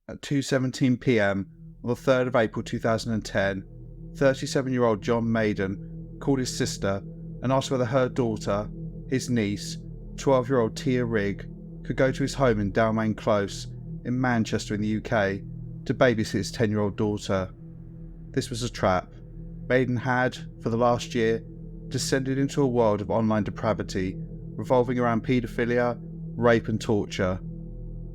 At 2:17 p.m. on the 3rd of April 2010, 37-year-old John Maden called his sister and asked whether her daughter, his niece, 12-year-old Tia Rigg, could go to his home in Dalmain Close in Manchester in the UK to babysit his 10-year-old daughter. This was a trap. Maden had, for the last year, descended into a world of online depravity revolving around paedophilia, rape and torture.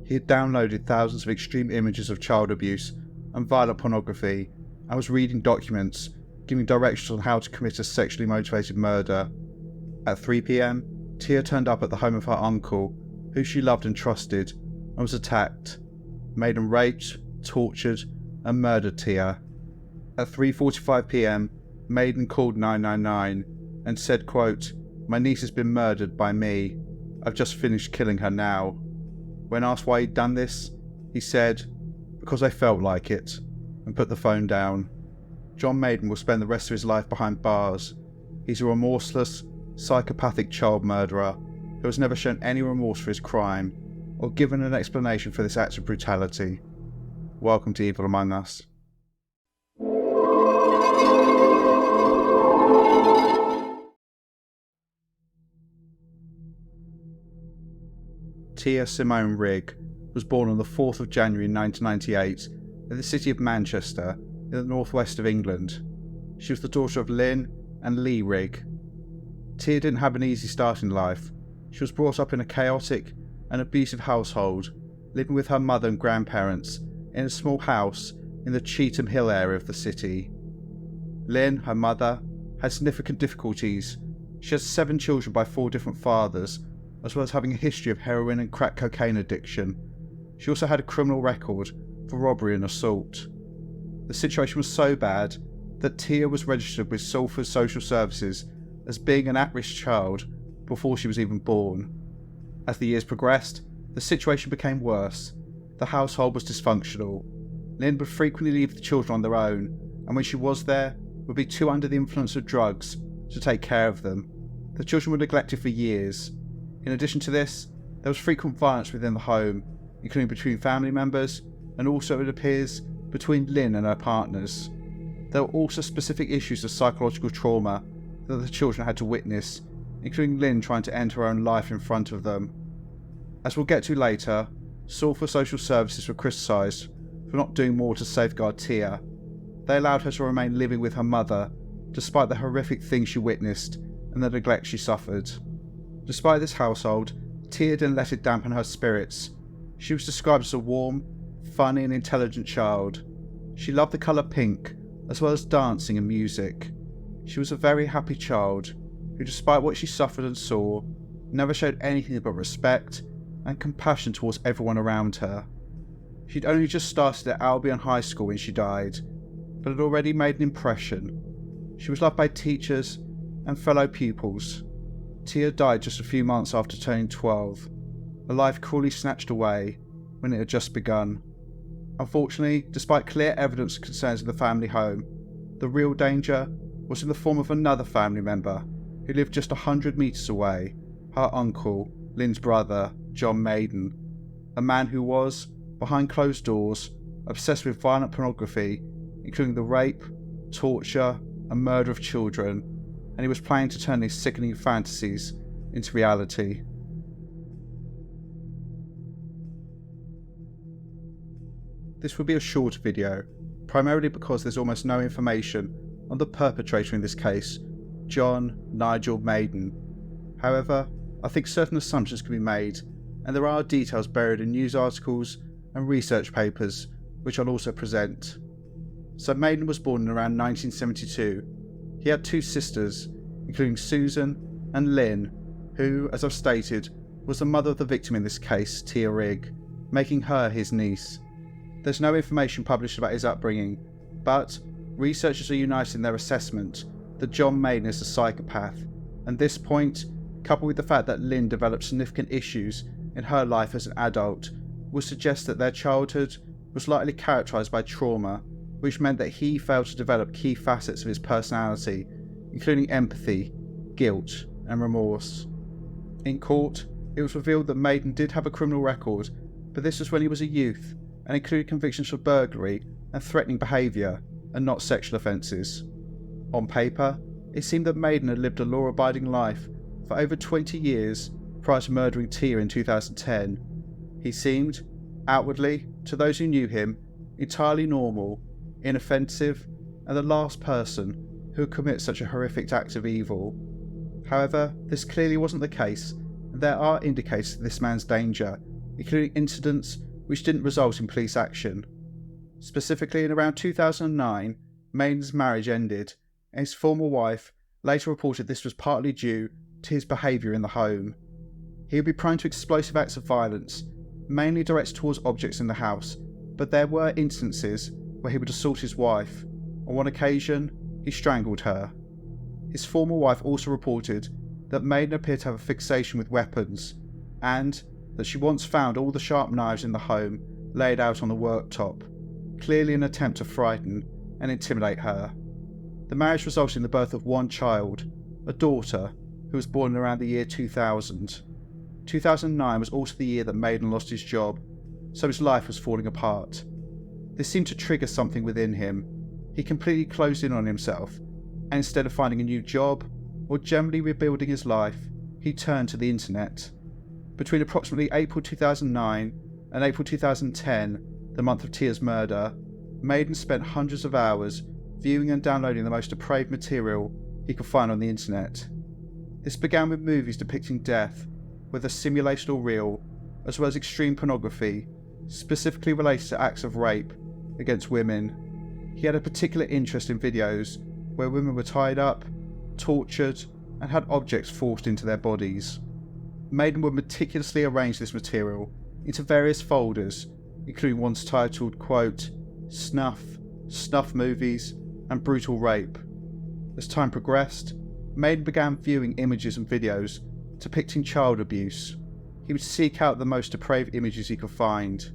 He had downloaded thousands of extreme images of child abuse and violent pornography and was reading documents giving directions on how to commit a sexually motivated murder. At 3 p.m, Tia turned up at the home of her uncle, who she loved and trusted, and was attacked. Maden raped, tortured and murdered Tia. At 3:45 p.m, Maden called 999 and said, quote, "My niece has been murdered by me. I've just finished killing her now." When asked why he'd done this, he said, "Because I felt like it," and put the phone down. John Maden will spend the rest of his life behind bars. He's a remorseless, psychopathic child murderer who has never shown any remorse for his crime or given an explanation for this act of brutality. Welcome to Evil Among Us. Tia Simone Rigg was born on the 4th of January 1998 in the city of Manchester in the northwest of England. She was the daughter of Lynn and Lee Rigg. Tia didn't have an easy start in life. She was brought up in a chaotic and abusive household, living with her mother and grandparents in a small house in the Cheetham Hill area of the city. Lynn, her mother, had significant difficulties. She had 7 children by 4 different fathers, as well as having a history of heroin and crack cocaine addiction. She also had a criminal record for robbery and assault. The situation was so bad that Tia was registered with Salford Social Services as being an at-risk child before she was even born. As the years progressed, the situation became worse. The household was dysfunctional. Lynn would frequently leave the children on their own, and when she was there, would be too under the influence of drugs to take care of them. The children were neglected for years. In addition to this, there was frequent violence within the home, including between family members, and also, it appears, between Lynn and her partners. There were also specific issues of psychological trauma that the children had to witness, including Lynn trying to end her own life in front of them. As we'll get to later, Salford Social Services were criticised for not doing more to safeguard Tia. They allowed her to remain living with her mother, despite the horrific things she witnessed and the neglect she suffered. Despite this household, Tia didn't let it dampen her spirits. She was described as a warm, funny and intelligent child. She loved the colour pink, as well as dancing and music. She was a very happy child, who despite what she suffered and saw, never showed anything but respect and compassion towards everyone around her. She'd only just started at Albion High School when she died, but had already made an impression. She was loved by teachers and fellow pupils. Tia died just a few months after turning 12, a life cruelly snatched away when it had just begun. Unfortunately, despite clear evidence of concerns in the family home, the real danger was in the form of another family member who lived just 100 metres away, her uncle, Lynn's brother, John Maden, a man who was, behind closed doors, obsessed with violent pornography, including the rape, torture and murder of children, and he was planning to turn these sickening fantasies into reality. This will be a short video, primarily because there's almost no information on the perpetrator in this case, John Nigel Maden. However, I think certain assumptions can be made, and there are details buried in news articles and research papers, which I'll also present. So Maden was born in around 1972. He had 2 sisters, including Susan and Lynn, who, as I've stated, was the mother of the victim in this case, Tia Rigg, making her his niece. There's no information published about his upbringing, but researchers are united in their assessment that John Maden is a psychopath, and this point, coupled with the fact that Lynn developed significant issues in her life as an adult, would suggest that their childhood was likely characterised by trauma, which meant that he failed to develop key facets of his personality, including empathy, guilt and remorse. In court, it was revealed that Maden did have a criminal record, but this was when he was a youth, and included convictions for burglary and threatening behaviour, and not sexual offences. On paper, it seemed that Maden had lived a law-abiding life for over 20 years prior to murdering Tia in 2010. He seemed, outwardly, to those who knew him, entirely normal, inoffensive, and the last person who would commit such a horrific act of evil. However, this clearly wasn't the case, and there are indicators of this man's danger, including incidents which didn't result in police action. Specifically, in around 2009, Maden's marriage ended, and his former wife later reported this was partly due to his behaviour in the home. He would be prone to explosive acts of violence, mainly directed towards objects in the house, but there were instances where he would assault his wife. On one occasion, he strangled her. His former wife also reported that Maden appeared to have a fixation with weapons, and that she once found all the sharp knives in the home laid out on the worktop, clearly an attempt to frighten and intimidate her. The marriage resulted in the birth of one child, a daughter, who was born around the year 2000. 2009 was also the year that Maden lost his job, so his life was falling apart. This seemed to trigger something within him. He completely closed in on himself, and instead of finding a new job or generally rebuilding his life, he turned to the internet. Between approximately April 2009 and April 2010, the month of Tia's murder, Maden spent hundreds of hours viewing and downloading the most depraved material he could find on the internet. This began with movies depicting death, whether simulation or real, as well as extreme pornography, specifically related to acts of rape against women. He had a particular interest in videos where women were tied up, tortured, and had objects forced into their bodies. Maden would meticulously arrange this material into various folders, including ones titled, quote, snuff movies, and brutal rape. As time progressed, Maden began viewing images and videos depicting child abuse. He would seek out the most depraved images he could find.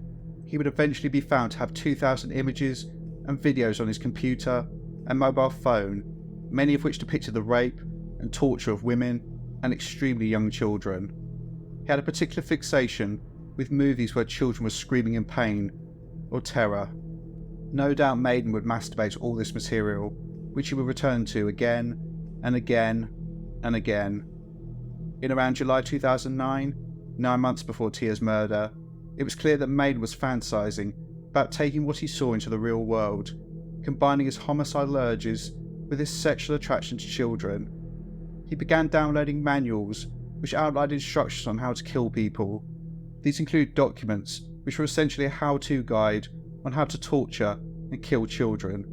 He would eventually be found to have 2,000 images and videos on his computer and mobile phone, many of which depicted the rape and torture of women and extremely young children. He had a particular fixation with movies where children were screaming in pain or terror. No doubt Maden would masturbate to all this material, which he would return to again and again and again. In around July 2009, 9 months before Tia's murder, it was clear that Maden was fantasizing about taking what he saw into the real world, combining his homicidal urges with his sexual attraction to children. He began downloading manuals which outlined instructions on how to kill people. These include documents which were essentially a how-to guide on how to torture and kill children.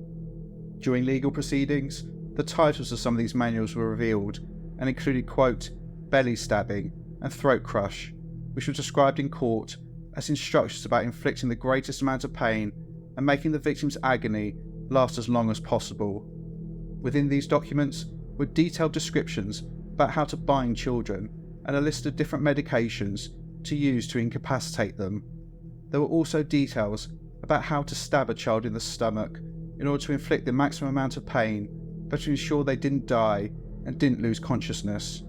During legal proceedings, the titles of some of these manuals were revealed and included, quote, belly stabbing and throat crush, which were described in court as instructions about inflicting the greatest amount of pain and making the victim's agony last as long as possible. Within these documents were detailed descriptions about how to bind children and a list of different medications to use to incapacitate them. There were also details about how to stab a child in the stomach in order to inflict the maximum amount of pain, but to ensure they didn't die and didn't lose consciousness.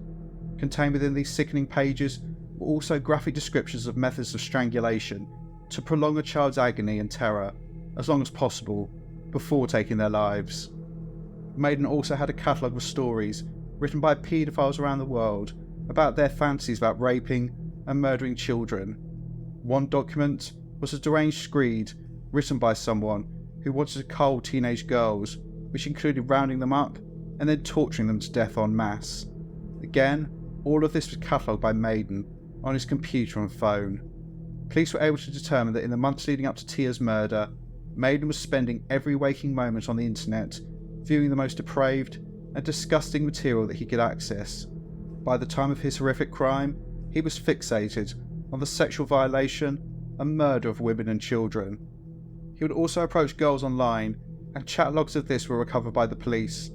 Contained within these sickening pages were also graphic descriptions of methods of strangulation to prolong a child's agony and terror as long as possible before taking their lives. Maden also had a catalogue of stories written by paedophiles around the world about their fantasies about raping and murdering children. One document was a deranged screed written by someone who wanted to cull teenage girls, which included rounding them up and then torturing them to death en masse. Again, all of this was catalogued by Maden on his computer and phone. Police were able to determine that in the months leading up to Tia's murder, Maden was spending every waking moment on the internet viewing the most depraved and disgusting material that he could access. By the time of his horrific crime, he was fixated on the sexual violation and murder of women and children. He would also approach girls online, and chat logs of this were recovered by the police.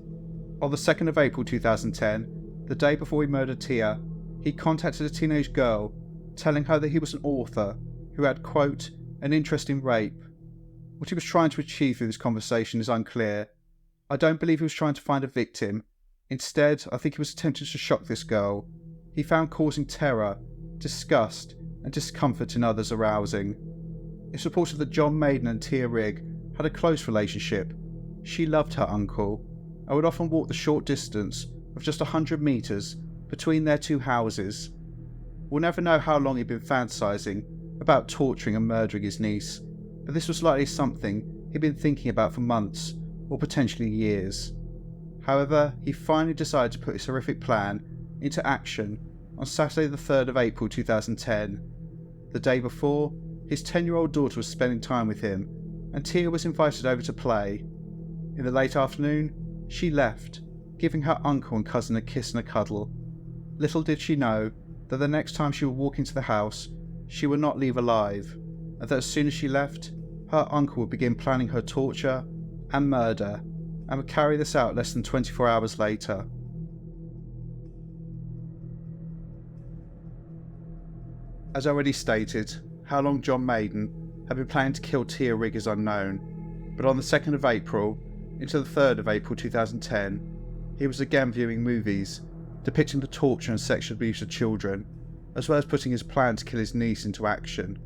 On the 2nd of April 2010, the day before he murdered Tia, he contacted a teenage girl, telling her that he was an author who had, quote, an interest in rape. What he was trying to achieve through this conversation is unclear. I don't believe he was trying to find a victim. Instead, I think he was attempting to shock this girl. He found causing terror, disgust, and discomfort in others arousing. It's reported that John Maden and Tia Rigg had a close relationship. She loved her uncle and would often walk the short distance of just 100 metres between their two houses. We'll never know how long he'd been fantasising about torturing and murdering his niece, but this was likely something he'd been thinking about for months or potentially years. However, he finally decided to put his horrific plan into action on Saturday the 3rd of April 2010. The day before, his 10-year-old daughter was spending time with him, and Tia was invited over to play. In the late afternoon, she left, giving her uncle and cousin a kiss and a cuddle. Little did she know that the next time she would walk into the house, she would not leave alive, and that as soon as she left, her uncle would begin planning her torture and murder, and would carry this out less than 24 hours later. As already stated, how long John Maden had been planning to kill Tia Rigg is unknown, but on the 2nd of April into the 3rd of April 2010, he was again viewing movies depicting the torture and sexual abuse of children, as well as putting his plan to kill his niece into action.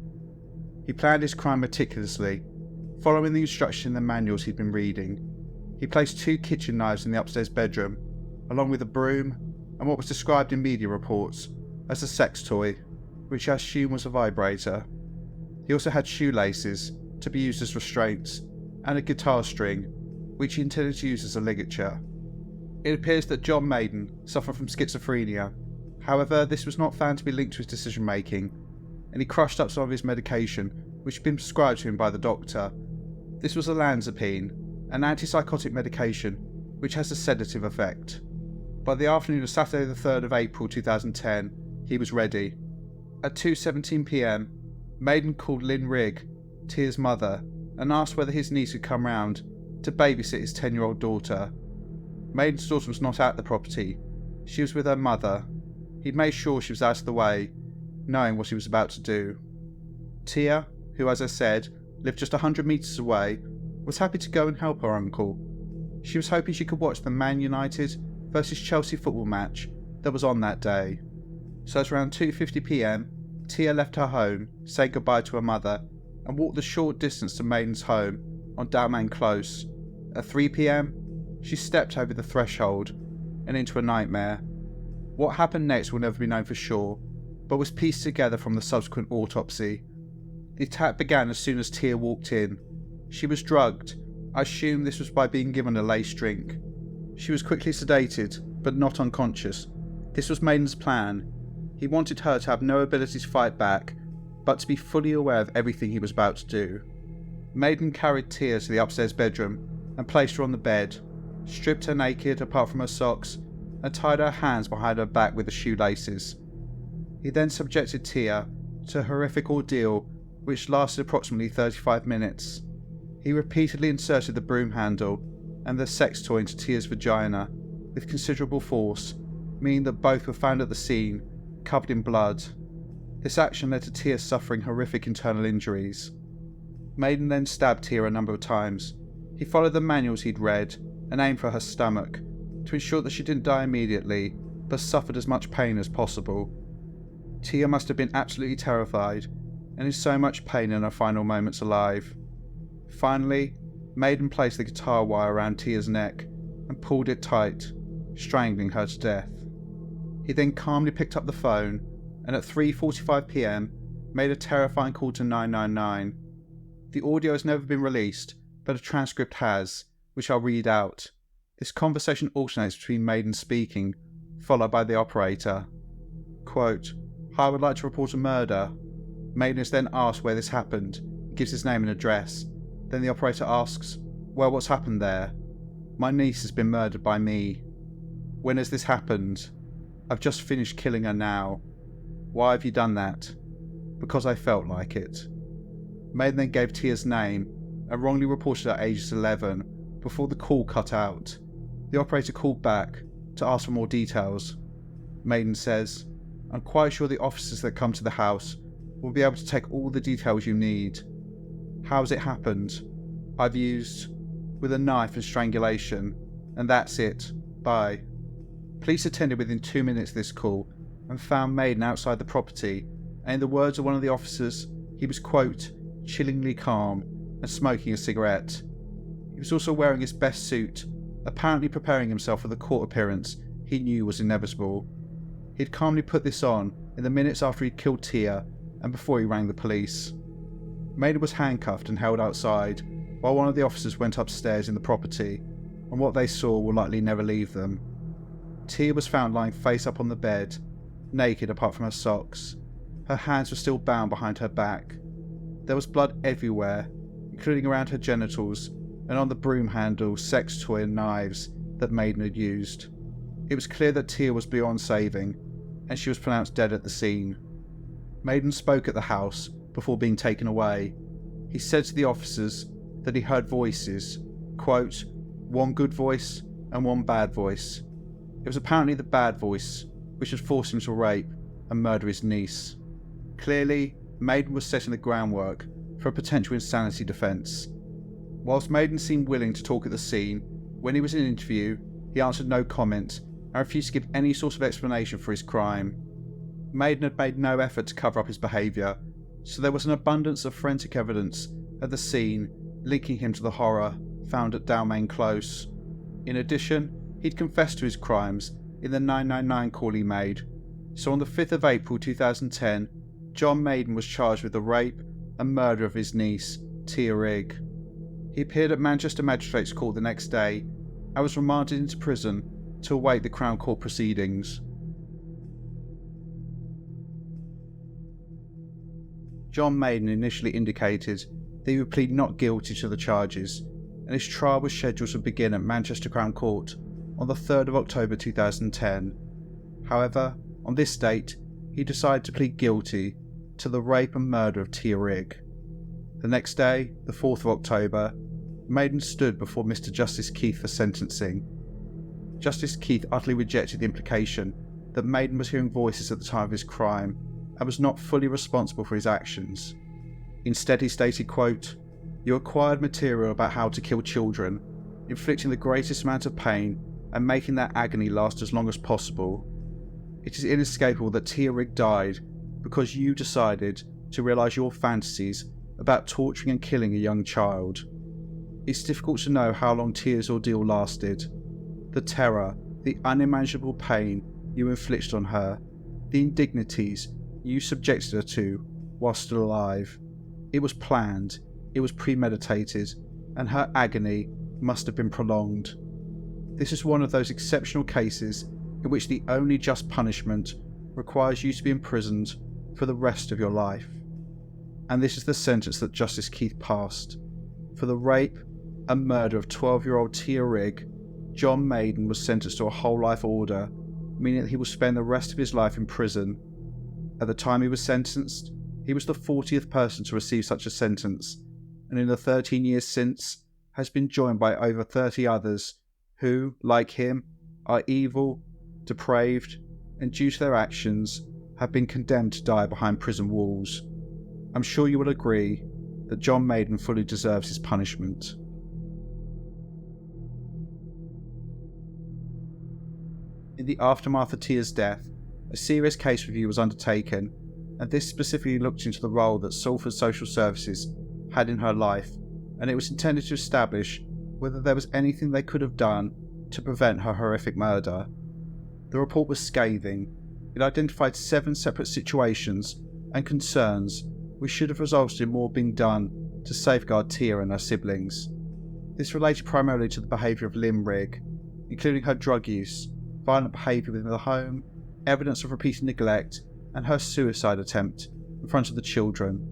He planned his crime meticulously, following the instructions in the manuals he'd been reading. He placed 2 kitchen knives in the upstairs bedroom, along with a broom and what was described in media reports as a sex toy, which I assume was a vibrator. He also had shoelaces to be used as restraints, and a guitar string, which he intended to use as a ligature. It appears that John Maden suffered from schizophrenia. However, this was not found to be linked to his decision making, and he crushed up some of his medication which had been prescribed to him by the doctor. This was olanzapine, an antipsychotic medication which has a sedative effect. By the afternoon of Saturday the 3rd of April 2010, he was ready. At 2:17 p.m, Maden called Lynn Rigg, Tia's mother, and asked whether his niece would come round to babysit his 10-year-old daughter. Maden's daughter was not at the property. She was with her mother. He'd made sure she was out of the way, knowing what he was about to do. Tia, who, as I said, lived just 100 metres away, was happy to go and help her uncle. She was hoping she could watch the Man United versus Chelsea football match that was on that day. So at around 2:50 p.m, Tia left her home, said goodbye to her mother, and walked the short distance to Maden's home on Dalman Close. At 3 p.m, she stepped over the threshold and into a nightmare. What happened next will never be known for sure, but was pieced together from the subsequent autopsy. The attack began as soon as Tia walked in. She was drugged. I assume this was by being given a laced drink. She was quickly sedated, but not unconscious. This was Maden's plan. He wanted her to have no ability to fight back, but to be fully aware of everything he was about to do. Maden carried Tia to the upstairs bedroom and placed her on the bed, stripped her naked apart from her socks, and tied her hands behind her back with the shoelaces. He then subjected Tia to a horrific ordeal which lasted approximately 35 minutes. He repeatedly inserted the broom handle and the sex toy into Tia's vagina with considerable force, meaning that both were found at the scene, covered in blood. This action led to Tia suffering horrific internal injuries. Maden then stabbed Tia a number of times. He followed the manuals he'd read and aimed for her stomach to ensure that she didn't die immediately, but suffered as much pain as possible. Tia must have been absolutely terrified and in so much pain in her final moments alive. Finally, Maden placed the guitar wire around Tia's neck and pulled it tight, strangling her to death. He then calmly picked up the phone and at 3:45 p.m. made a terrifying call to 999. The audio has never been released, but a transcript has, which I'll read out. This conversation alternates between Maden speaking, followed by the operator. Quote, "Hi, I would like to report a murder." Maden is then asked where this happened, gives his name and address. Then the operator asks, "Well, what's happened there?" "My niece has been murdered by me." "When has this happened?" "I've just finished killing her now." "Why have you done that?" "Because I felt like it." Maden then gave Tia's name and wrongly reported her age as 11 before the call cut out. The operator called back to ask for more details. Maden says, "I'm quite sure the officers that come to the house will be able to take all the details you need." "How has it happened?" "I've used with a knife and strangulation, and that's it. Bye." Police attended within 2 minutes of this call and found Maden outside the property, and in the words of one of the officers, he was, quote, chillingly calm, and smoking a cigarette. He was also wearing his best suit, apparently preparing himself for the court appearance he knew was inevitable. He'd calmly put this on in the minutes after he'd killed Tia and before he rang the police. Maden was handcuffed and held outside, while one of the officers went upstairs in the property, and what they saw will likely never leave them. Tia was found lying face up on the bed, naked apart from her socks. Her hands were still bound behind her back. There was blood everywhere, including around her genitals and on the broom handle, sex toy and knives that Maden had used. It was clear that Tia was beyond saving, and she was pronounced dead at the scene. Maden spoke at the house before being taken away. He said to the officers that he heard voices, quote, "one good voice and one bad voice." It was apparently the bad voice which had forced him to rape and murder his niece. Clearly, Maden was setting the groundwork for a potential insanity defence. Whilst Maden seemed willing to talk at the scene, when he was in an interview, he answered no comment and refused to give any sort of explanation for his crime. Maden had made no effort to cover up his behaviour, so there was an abundance of forensic evidence at the scene linking him to the horror found at Dalmain Close. In addition, he'd confessed to his crimes in the 999 call he made, so on the 5th of April 2010, John Maden was charged with the rape and murder of his niece, Tia Rigg. He appeared at Manchester Magistrates Court the next day and was remanded into prison to await the Crown Court proceedings. John Maden initially indicated that he would plead not guilty to the charges, and his trial was scheduled to begin at Manchester Crown Court on the 3rd of October 2010. However, on this date, he decided to plead guilty to the rape and murder of Tia Rigg. The next day, the 4th of October, Maden stood before Mr. Justice Keith for sentencing. Justice Keith utterly rejected the implication that Maden was hearing voices at the time of his crime and was not fully responsible for his actions. Instead, he stated, quote, "You acquired material about how to kill children, inflicting the greatest amount of pain and making that agony last as long as possible. It is inescapable that Tia Rigg died because you decided to realise your fantasies about torturing and killing a young child. It's difficult to know how long Tia's ordeal lasted. The terror, the unimaginable pain you inflicted on her, the indignities you subjected her to while still alive. It was planned, it was premeditated, and her agony must have been prolonged. This is one of those exceptional cases in which the only just punishment requires you to be imprisoned for the rest of your life." And this is the sentence that Justice Keith passed. For the rape and murder of 12-year-old Tia Rigg, John Maden was sentenced to a whole life order, meaning that he will spend the rest of his life in prison. At the time he was sentenced, he was the 40th person to receive such a sentence, and in the 13 years since, has been joined by over 30 others who, like him, are evil, depraved, and due to their actions, have been condemned to die behind prison walls. I'm sure you will agree that John Maden fully deserves his punishment. In the aftermath of Tia's death, a serious case review was undertaken, and this specifically looked into the role that Salford Social Services had in her life, and it was intended to establish whether there was anything they could have done to prevent her horrific murder. The report was scathing. It identified 7 separate situations and concerns which should have resulted in more being done to safeguard Tia and her siblings. This related primarily to the behaviour of Lynn Rigg, including her drug use, violent behaviour within the home, evidence of repeated neglect, and her suicide attempt in front of the children.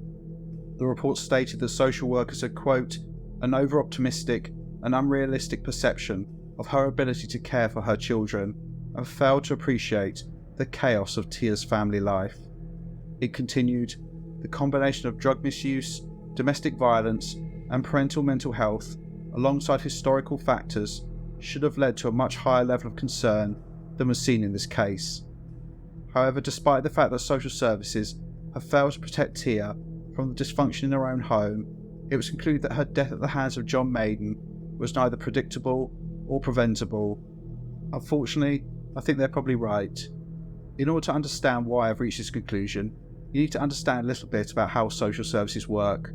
The report stated that social workers had, quote, "an over-optimistic and unrealistic perception of her ability to care for her children and failed to appreciate the chaos of Tia's family life." It continued, "The combination of drug misuse, domestic violence, and parental mental health, alongside historical factors, should have led to a much higher level of concern than was seen in this case." However, despite the fact that social services have failed to protect Tia from the dysfunction in her own home, it was concluded that her death at the hands of John Maden was neither predictable or preventable. Unfortunately, I think they're probably right. In order to understand why I've reached this conclusion, you need to understand a little bit about how social services work.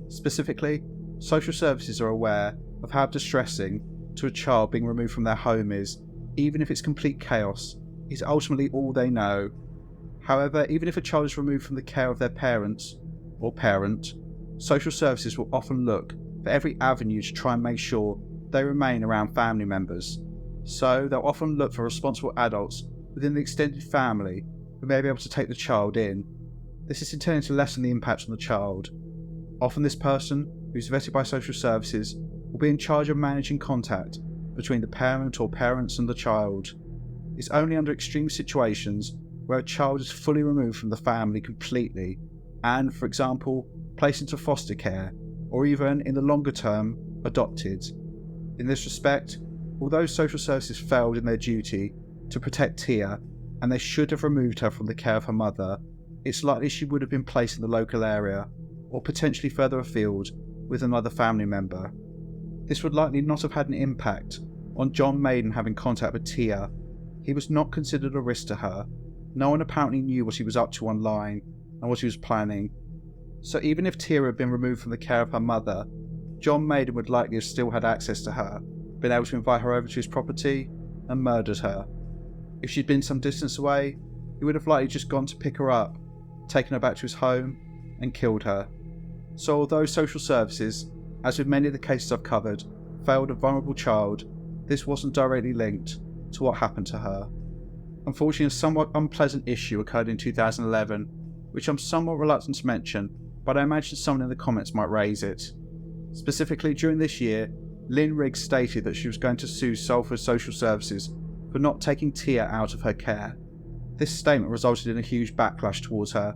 Specifically, social services are aware of how distressing to a child being removed from their home is, even if it's complete chaos, is ultimately all they know. However, even if a child is removed from the care of their parents or parent, social services will often look for every avenue to try and make sure they remain around family members. So they'll often look for responsible adults within the extended family who may be able to take the child in. This is intended to lessen the impact on the child. Often this person, who's vetted by social services, will be in charge of managing contact between the parent or parents and the child. It's only under extreme situations where a child is fully removed from the family completely and, for example, placed into foster care, or even, in the longer term, adopted. In this respect, although social services failed in their duty to protect Tia, and they should have removed her from the care of her mother, it's likely she would have been placed in the local area, or potentially further afield, with another family member. This would likely not have had an impact on John Maden having contact with Tia. He was not considered a risk to her. No one apparently knew what he was up to online and what he was planning. So even if Tia had been removed from the care of her mother, John Maden would likely have still had access to her, been able to invite her over to his property, and murdered her. If she'd been some distance away, he would have likely just gone to pick her up, taken her back to his home, and killed her. So although social services, as with many of the cases I've covered, failed a vulnerable child, this wasn't directly linked to what happened to her. Unfortunately, a somewhat unpleasant issue occurred in 2011, which I'm somewhat reluctant to mention, but I imagine someone in the comments might raise it. Specifically, during this year, Tia Rigg stated that she was going to sue Salford Social Services for not taking Tia out of her care. This statement resulted in a huge backlash towards her.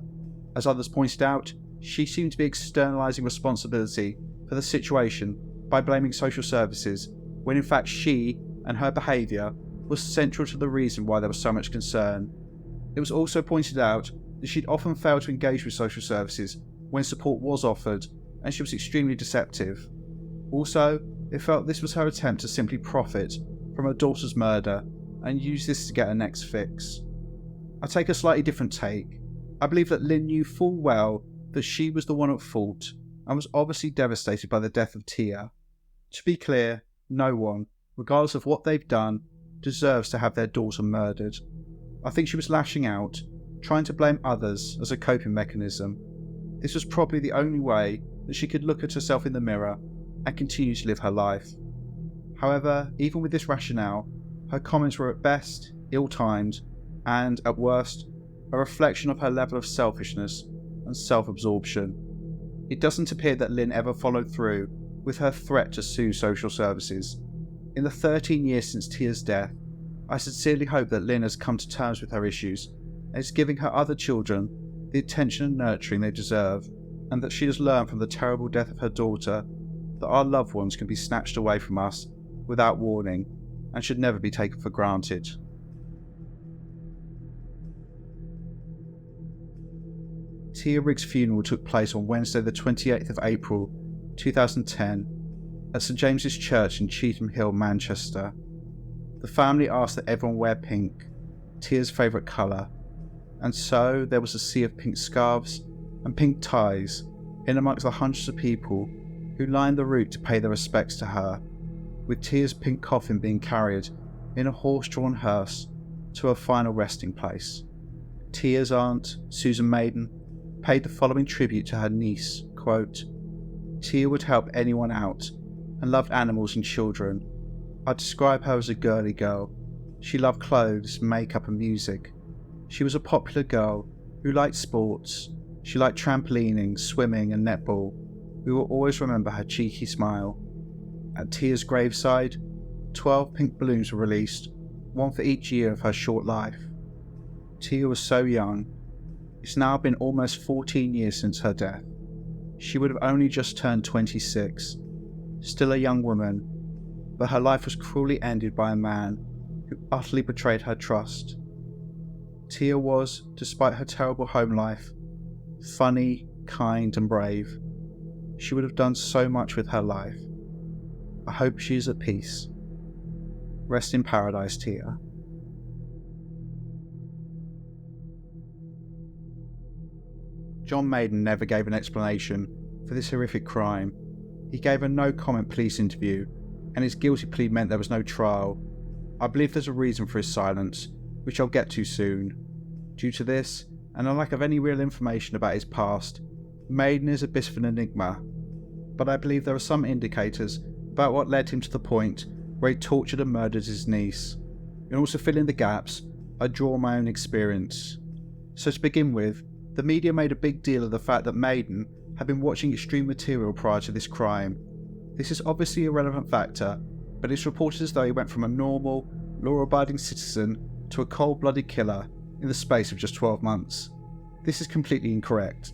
As others pointed out, she seemed to be externalising responsibility for the situation by blaming social services, when in fact she and her behaviour was central to the reason why there was so much concern. It was also pointed out that she'd often failed to engage with social services when support was offered, and she was extremely deceptive. Also, it felt this was her attempt to simply profit from her daughter's murder and use this to get her next fix. I take a slightly different take. I believe that Lynn knew full well that she was the one at fault and was obviously devastated by the death of Tia. To be clear, no one, regardless of what they've done, deserves to have their daughter murdered. I think she was lashing out, trying to blame others as a coping mechanism. This was probably the only way that she could look at herself in the mirror and continue to live her life. However, even with this rationale, her comments were at best ill-timed and, at worst, a reflection of her level of selfishness and self-absorption. It doesn't appear that Lynn ever followed through with her threat to sue social services. In the 13 years since Tia's death, I sincerely hope that Lynn has come to terms with her issues and is giving her other children the attention and nurturing they deserve, and that she has learned from the terrible death of her daughter that our loved ones can be snatched away from us without warning and should never be taken for granted. Tia Rigg's funeral took place on Wednesday the 28th of April 2010 at St James's Church in Cheetham Hill, Manchester. The family asked that everyone wear pink, Tia's favourite colour, and so there was a sea of pink scarves and pink ties in amongst the hundreds of people who lined the route to pay their respects to her, with Tia's pink coffin being carried in a horse-drawn hearse to her final resting place. Tia's aunt, Susan Maden, paid the following tribute to her niece, quote, "Tia would help anyone out and loved animals and children. I'd describe her as a girly girl. She loved clothes, makeup and music. She was a popular girl who liked sports. She liked trampolining, swimming and netball. We will always remember her cheeky smile." At Tia's graveside, 12 pink balloons were released, one for each year of her short life. Tia was so young. It's now been almost 14 years since her death. She would have only just turned 26, still a young woman, but her life was cruelly ended by a man who utterly betrayed her trust. Tia was, despite her terrible home life, funny, kind and brave. She would have done so much with her life. I hope she is at peace. Rest in paradise, Tia. John Maden never gave an explanation for this horrific crime. He gave a no-comment police interview, and his guilty plea meant there was no trial. I believe there's a reason for his silence, which I'll get to soon. Due to this, and a lack of any real information about his past, Maden is a bit of an enigma. But I believe there are some indicators about what led him to the point where he tortured and murdered his niece. In order to fill in the gaps, I draw my own experience. So to begin with, the media made a big deal of the fact that Maden had been watching extreme material prior to this crime. This is obviously a relevant factor, but it's reported as though he went from a normal, law-abiding citizen to a cold-blooded killer in the space of just 12 months. This is completely incorrect.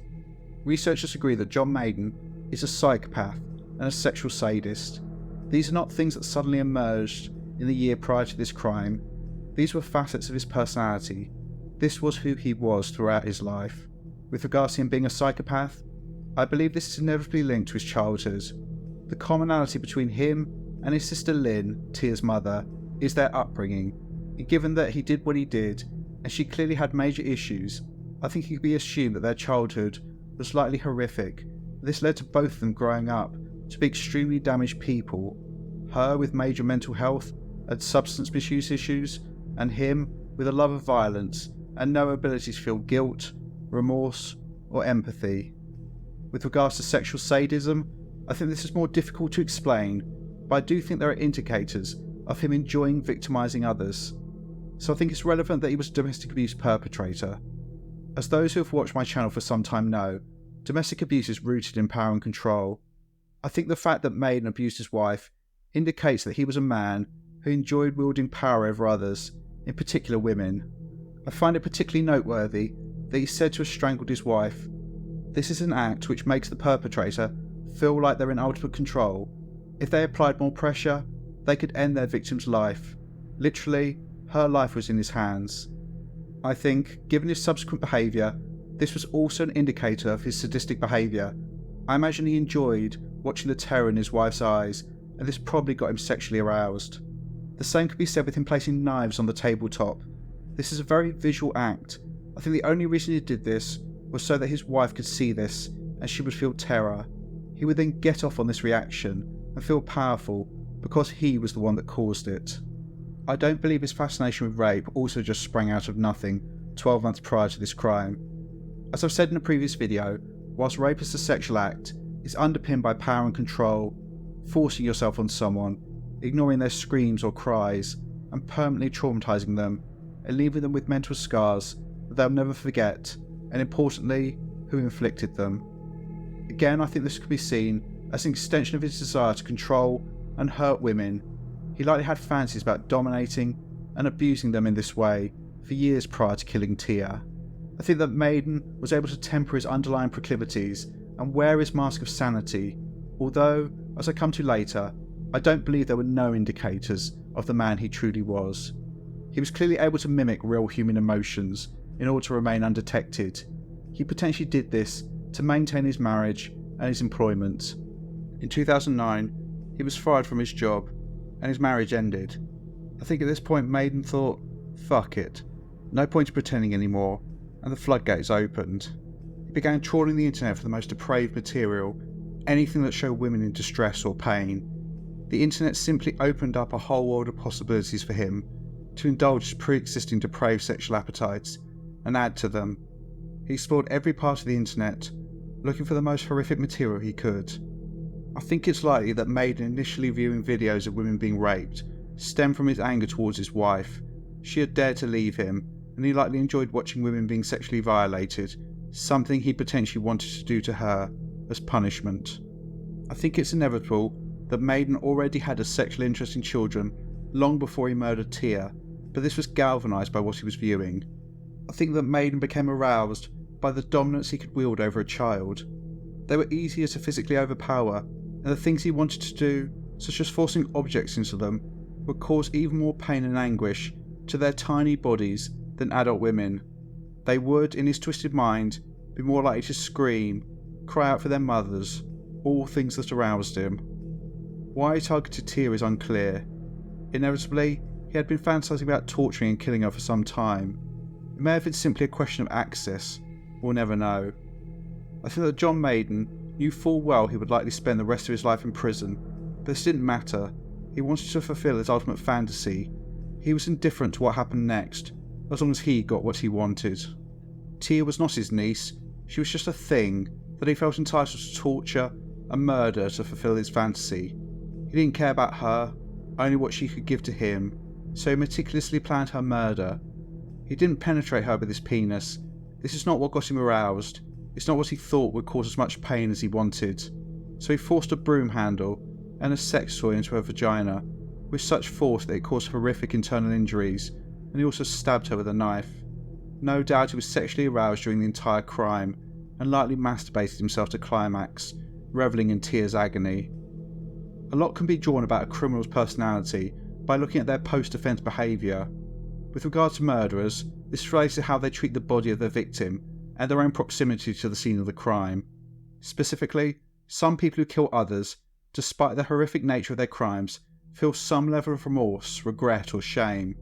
Researchers agree that John Maden is a psychopath and a sexual sadist. These are not things that suddenly emerged in the year prior to this crime. These were facets of his personality. This was who he was throughout his life. With regards to him being a psychopath, I believe this is inevitably linked to his childhood. The commonality between him and his sister Lynn, Tia's mother, is their upbringing. And given that he did what he did, and she clearly had major issues, I think it could be assumed that their childhood was likely horrific. This led to both of them growing up to be extremely damaged people, her with major mental health and substance misuse issues, and him with a love of violence and no ability to feel guilt, remorse, or empathy. With regards to sexual sadism, I think this is more difficult to explain, but I do think there are indicators of him enjoying victimising others. So I think it's relevant that he was a domestic abuse perpetrator. As those who have watched my channel for some time know, domestic abuse is rooted in power and control. I think the fact that Maden abused his wife indicates that he was a man who enjoyed wielding power over others, in particular women. I find it particularly noteworthy that he's said to have strangled his wife. This is an act which makes the perpetrator feel like they're in ultimate control. If they applied more pressure, they could end their victim's life. Literally, her life was in his hands. I think, given his subsequent behaviour, this was also an indicator of his sadistic behaviour. I imagine he enjoyed watching the terror in his wife's eyes, and this probably got him sexually aroused. The same could be said with him placing knives on the tabletop. This is a very visual act. I think the only reason he did this was so that his wife could see this, and she would feel terror. He would then get off on this reaction and feel powerful because he was the one that caused it. I don't believe his fascination with rape also just sprang out of nothing 12 months prior to this crime. As I've said in a previous video, whilst rape is a sexual act, it's underpinned by power and control, forcing yourself on someone, ignoring their screams or cries, and permanently traumatising them, and leaving them with mental scars that they'll never forget, and importantly, who inflicted them. Again, I think this could be seen as an extension of his desire to control and hurt women. He likely had fancies about dominating and abusing them in this way for years prior to killing Tia. I think that Maden was able to temper his underlying proclivities and wear his mask of sanity, although, as I come to later, I don't believe there were no indicators of the man he truly was. He was clearly able to mimic real human emotions in order to remain undetected. He potentially did this to maintain his marriage and his employment. In 2009, he was fired from his job and his marriage ended. I think at this point Maden thought, fuck it, no point in pretending anymore, and the floodgates opened. He began trawling the internet for the most depraved material, anything that showed women in distress or pain. The internet simply opened up a whole world of possibilities for him to indulge his pre-existing depraved sexual appetites and add to them. He explored every part of the internet, looking for the most horrific material he could. I think it's likely that Maden initially viewing videos of women being raped stemmed from his anger towards his wife. She had dared to leave him, and he likely enjoyed watching women being sexually violated, something he potentially wanted to do to her as punishment. I think it's inevitable that Maden already had a sexual interest in children long before he murdered Tia, but this was galvanised by what he was viewing. I think that Maden became aroused by the dominance he could wield over a child. They were easier to physically overpower, and the things he wanted to do, such as forcing objects into them, would cause even more pain and anguish to their tiny bodies than adult women. They would, in his twisted mind, be more likely to scream, cry out for their mothers, all things that aroused him. Why he targeted Tia is unclear. Inevitably, he had been fantasizing about torturing and killing her for some time. It may have been simply a question of access. We'll never know. I think that John Maden knew full well he would likely spend the rest of his life in prison, but this didn't matter. He wanted to fulfill his ultimate fantasy. He was indifferent to what happened next, as long as he got what he wanted. Tia was not his niece, she was just a thing that he felt entitled to torture and murder to fulfill his fantasy. He didn't care about her, only what she could give to him, so he meticulously planned her murder. He didn't penetrate her with his penis. This is not what got him aroused. It's not what he thought would cause as much pain as he wanted. So he forced a broom handle and a sex toy into her vagina, with such force that it caused horrific internal injuries, and he also stabbed her with a knife. No doubt he was sexually aroused during the entire crime, and likely masturbated himself to climax, revelling in Tia's agony. A lot can be drawn about a criminal's personality by looking at their post-offence behaviour. With regard to murderers, this relates to how they treat the body of their victim and their own proximity to the scene of the crime. Specifically, some people who kill others, despite the horrific nature of their crimes, feel some level of remorse, regret or shame.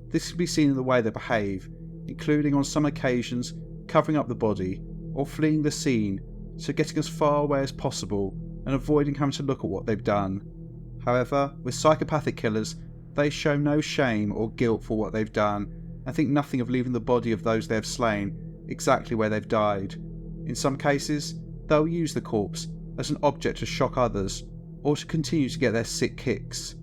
This can be seen in the way they behave, including on some occasions covering up the body or fleeing the scene, so getting as far away as possible and avoiding having to look at what they've done. However, with psychopathic killers, they show no shame or guilt for what they've done and think nothing of leaving the body of those they have slain exactly where they've died. In some cases, they'll use the corpse as an object to shock others or to continue to get their sick kicks.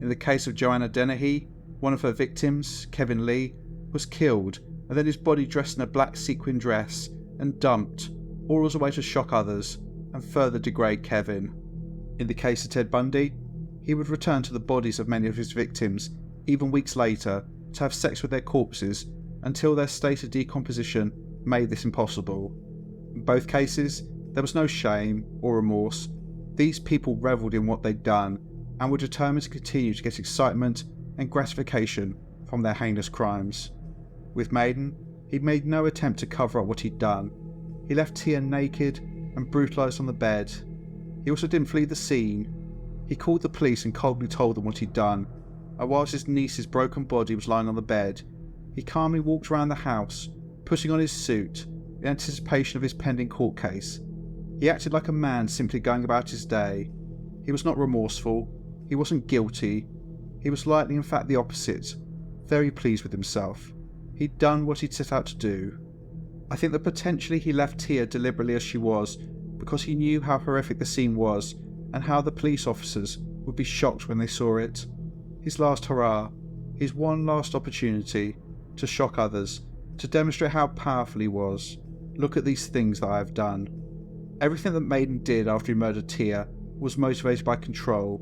In the case of Joanna Dennehy, one of her victims, Kevin Lee, was killed and then his body dressed in a black sequin dress and dumped, all as a way to shock others and further degrade Kevin. In the case of Ted Bundy, he would return to the bodies of many of his victims, even weeks later, to have sex with their corpses until their state of decomposition made this impossible. In both cases, there was no shame or remorse. These people revelled in what they'd done and were determined to continue to get excitement and gratification from their heinous crimes. With Maden, he'd made no attempt to cover up what he'd done. He left Tia naked and brutalised on the bed. He also didn't flee the scene. He called the police and coldly told them what he'd done, and whilst his niece's broken body was lying on the bed, he calmly walked around the house, putting on his suit in anticipation of his pending court case. He acted like a man simply going about his day. He was not remorseful, he wasn't guilty, he was likely in fact the opposite, very pleased with himself. He'd done what he'd set out to do. I think that potentially he left Tia deliberately as she was because he knew how horrific the scene was and how the police officers would be shocked when they saw it. His last hurrah, his one last opportunity to shock others, to demonstrate how powerful he was. Look at these things that I have done. Everything that Maden did after he murdered Tia was motivated by control.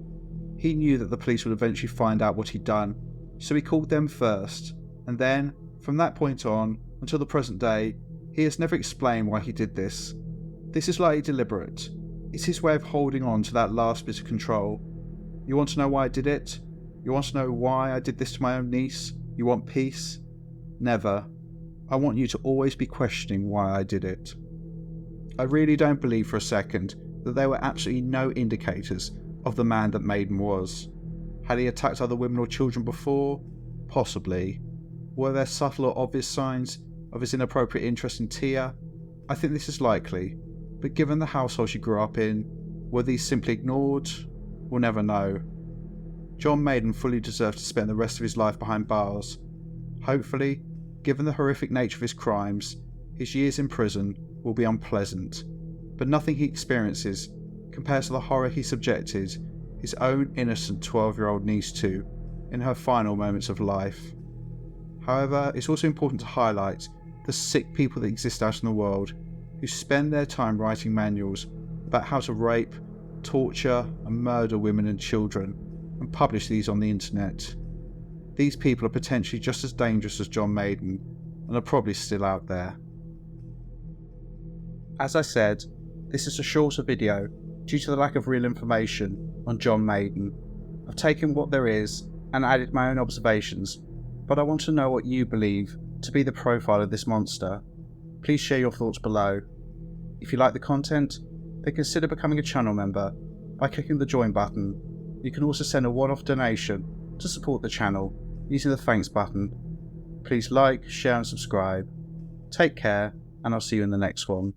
He knew that the police would eventually find out what he'd done, so he called them first, and then, from that point on, until the present day, he has never explained why he did this. This is likely deliberate. It's his way of holding on to that last bit of control. You want to know why I did it? You want to know why I did this to my own niece? You want peace? Never. I want you to always be questioning why I did it. I really don't believe for a second that there were absolutely no indicators of the man that Maden was. Had he attacked other women or children before? Possibly. Were there subtle or obvious signs of his inappropriate interest in Tia? I think this is likely, but given the household she grew up in, were these simply ignored? We'll never know. John Maden fully deserved to spend the rest of his life behind bars. Hopefully, given the horrific nature of his crimes, his years in prison will be unpleasant, but nothing he experiences compares to the horror he subjected his own innocent 12-year-old niece to in her final moments of life. However, it's also important to highlight the sick people that exist out in the world who spend their time writing manuals about how to rape, torture and murder women and children and publish these on the internet. These people are potentially just as dangerous as John Maden and are probably still out there. As I said, this is a shorter video due to the lack of real information on John Maden. I've taken what there is and added my own observations, but I want to know what you believe to be the profile of this monster. Please share your thoughts below. If you like the content, then consider becoming a channel member by clicking the join button. You can also send a one-off donation to support the channel using the thanks button. Please like, share and subscribe. Take care, and I'll see you in the next one.